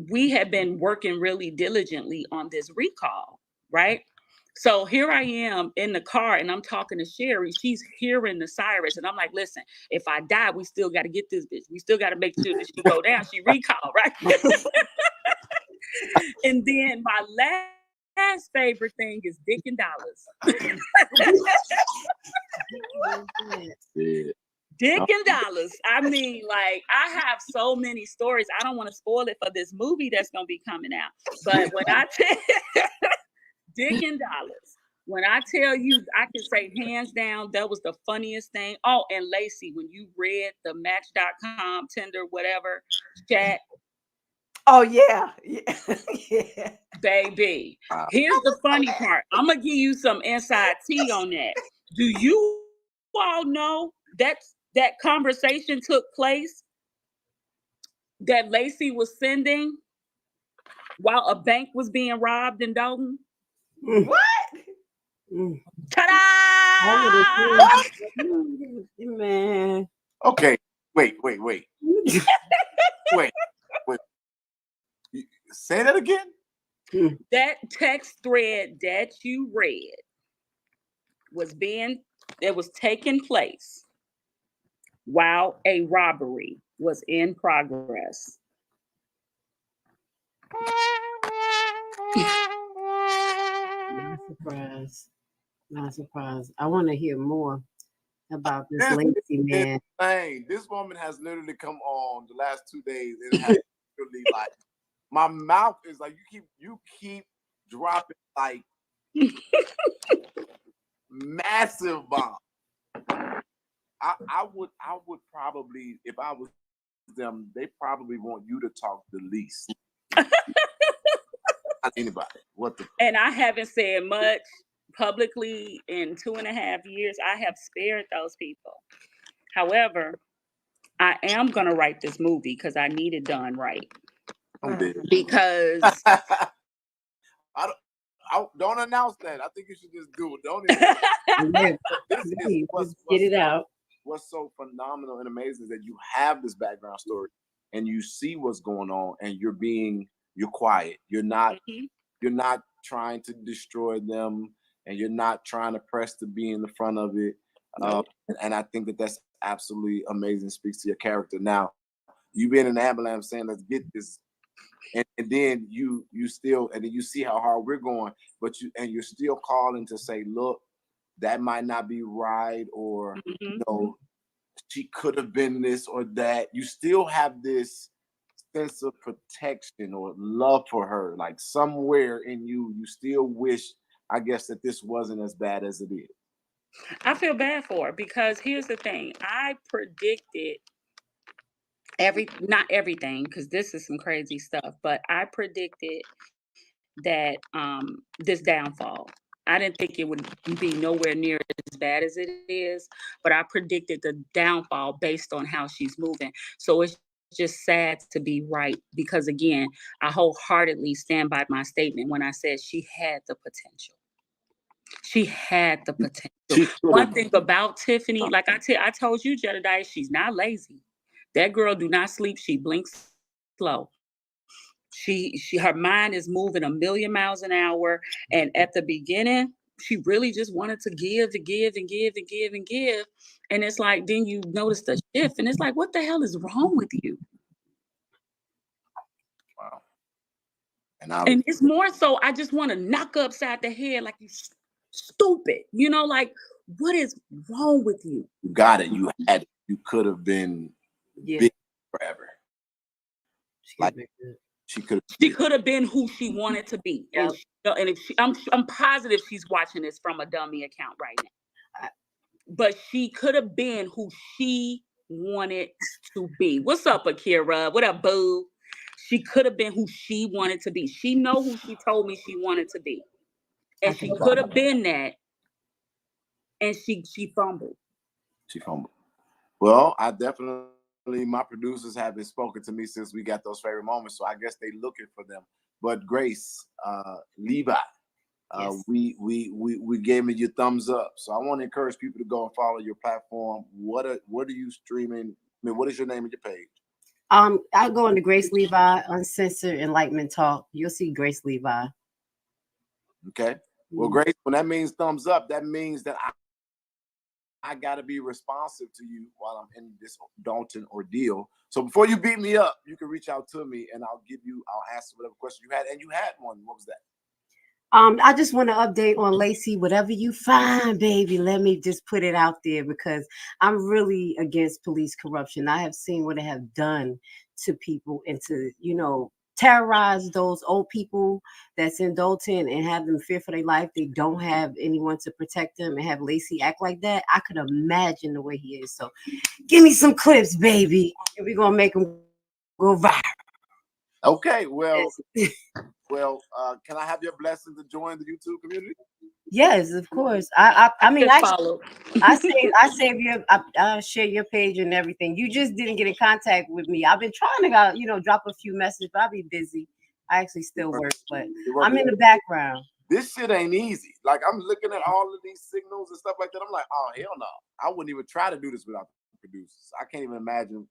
we had been working really diligently on this recall, right? So here I am in the car and I'm talking to Sherry. She's hearing the sirens. And I'm like, listen, if I die, we still got to get this bitch. We still got to make sure that she go down. She recall, right? And then my last favorite thing is Dick and Dollars. Yeah. Dick and Dollars. I mean, like, I have so many stories. I don't want to spoil it for this movie that's going to be coming out. But when I tell Dick and Dollars, when I tell you, I can say hands down, that was the funniest thing. Oh, and Lacey, when you read the Match.com, Tinder, whatever, chat. Oh, yeah. Yeah. Baby. Here's the funny part. I'm going to give you some inside tea on that. Do you all know that conversation took place that Lacey was sending while a bank was being robbed in Dolton? What? Ta-da! Man. Okay. Wait. Wait. Say that again? That text thread that you read was taking place while a robbery was in progress. Not surprised. I want to hear more about this Lacey man. This woman has literally come on the last 2 days and has literally like my mouth is like you keep dropping like massive bombs. I would probably, if I was them, they probably want you to talk the least. Not anybody. And I haven't said much publicly in 2.5 years. I have spared those people. However, I am gonna write this movie because I need it done right. Because I don't announce that. I think you should just do it. Don't even. Get it out. What's so phenomenal and amazing is that you have this background story and you see what's going on and you're quiet. You're not trying to destroy them and you're not trying to press to be in the front of it. And I think that's absolutely amazing. Speaks to your character. Now, you being in the ambulance saying, let's get this. And then you see how hard we're going, but you're still calling to say, look, that might not be right, or she could have been this or that. You still have this sense of protection or love for her, like somewhere in you still wish, I guess, that this wasn't as bad as it is. I feel bad for her because here's the thing. I predicted not everything, because this is some crazy stuff, but I predicted that this downfall. I didn't think it would be nowhere near as bad as it is, but I predicted the downfall based on how she's moving. So it's just sad to be right, because again, I wholeheartedly stand by my statement when I said she had the potential. She had the potential. One thing about Tiffany, like I told you, Jedidiah, she's not lazy. That girl do not sleep. She blinks slow. Her mind is moving a million miles an hour. And at the beginning, she really just wanted to give and give and give and give and give. And it's like, then you notice the shift, and it's like, what the hell is wrong with you? Wow. And it's more so, I just want to knock her upside the head like, you stupid. You know, like, what is wrong with you? You got it. You had it. You could have been big forever. Like she could have been who she wanted to be. Yep. And if I'm positive she's watching this from a dummy account right now. But she could have been who she wanted to be. What's up, Akira? What up, boo? She could have been who she wanted to be. She know who she told me she wanted to be. And she could have been that. And she fumbled. She fumbled. Well, I definitely, my producers haven't spoken to me since we got those favorite moments, so I guess they looking for them. But Grace, Levi, Yes. we gave me your thumbs up. So I want to encourage people to go and follow your platform. What are you streaming? I mean, what is your name of your page? I'll go into Grace Levi, Uncensored Enlightenment Talk. You'll see Grace Levi. Okay. Well, Grace, when that means thumbs up, that means that I got to be responsive to you while I'm in this Dolton ordeal. So before you beat me up, you can reach out to me and I'll answer whatever question you had. And you had one. What was that? I just want to update on Lacey. Whatever you find, baby, let me just put it out there, because I'm really against police corruption. I have seen what they have done to people and to, terrorize those old people that's in Dolton and have them fear for their life. They don't have anyone to protect them, and have Lacey act like that. I could imagine the way he is. So give me some clips, baby, and we're going to make them go viral. Okay, well, can I have your blessing to join the YouTube community? Yes, of course. I mean, I share your page and everything. You just didn't get in contact with me. I've been trying to drop a few messages, but I'll be busy. I actually still work, but I'm in the background. This shit ain't easy. Like, I'm looking at all of these signals and stuff like that. I'm like, oh, hell no. I wouldn't even try to do this without the producers. I can't even imagine.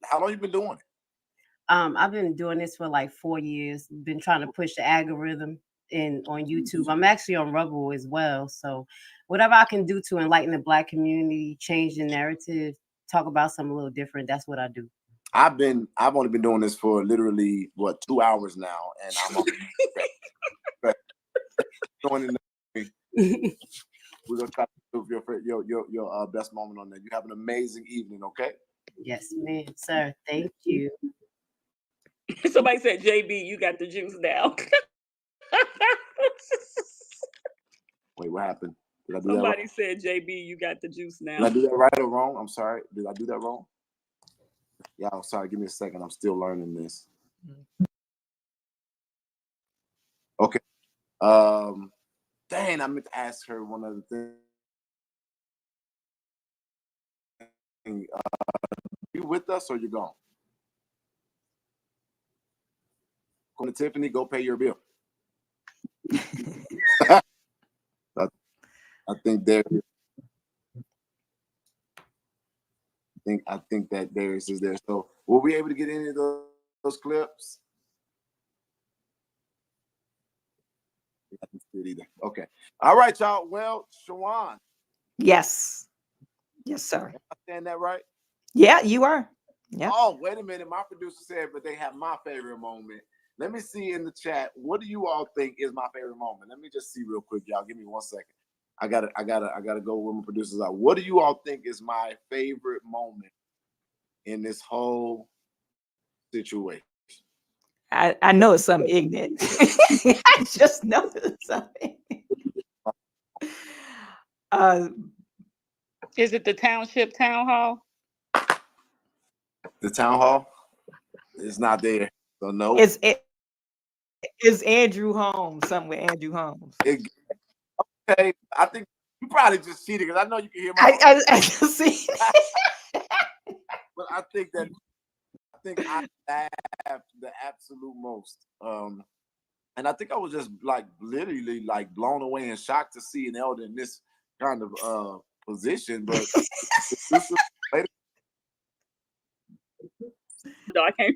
How long you been doing it? I've been doing this for like 4 years. Been trying to push the algorithm on YouTube. I'm actually on Rumble as well. So whatever I can do to enlighten the Black community, change the narrative, talk about something a little different, that's what I do. I've only been doing this for literally 2 hours now, and I'm joining. We're gonna try to do your best moment on that. You have an amazing evening, okay? Yes, ma'am, sir. Thank you. Somebody said, JB, you got the juice now. Wait, what happened? Did I do Somebody that right? said, JB, you got the juice now. Did I do that right or wrong? I'm sorry. Did I do that wrong? Yeah, I'm sorry. Give me a second. I'm still learning this. Okay. Dang, I meant to ask her one other thing. You with us or you gone? Go to Tiffany, go pay your bill. I think there. I think that Darius is there. So will we able to get any of those clips? I didn't see it either. Okay. All right, y'all. Well, Shawan. Yes. Yes, sir. Am I saying that right? Yeah, you are. Yeah. Oh, wait a minute. My producer said, but they have my favorite moment. Let me see in the chat. What do you all think is my favorite moment? Let me just see real quick, y'all. Give me 1 second. I gotta go where my producers are. What do you all think is my favorite moment in this whole situation? I know it's something ignorant. I just know it's something. Is it the township town hall? The town hall is not there. So no. It's Andrew Holmes, something with Andrew Holmes. Okay, I think you probably just cheated because I know you can hear my. I just see. But I think I laughed the absolute most. And I think I was just like literally like blown away and shocked to see an elder in this kind of position. But No, I can't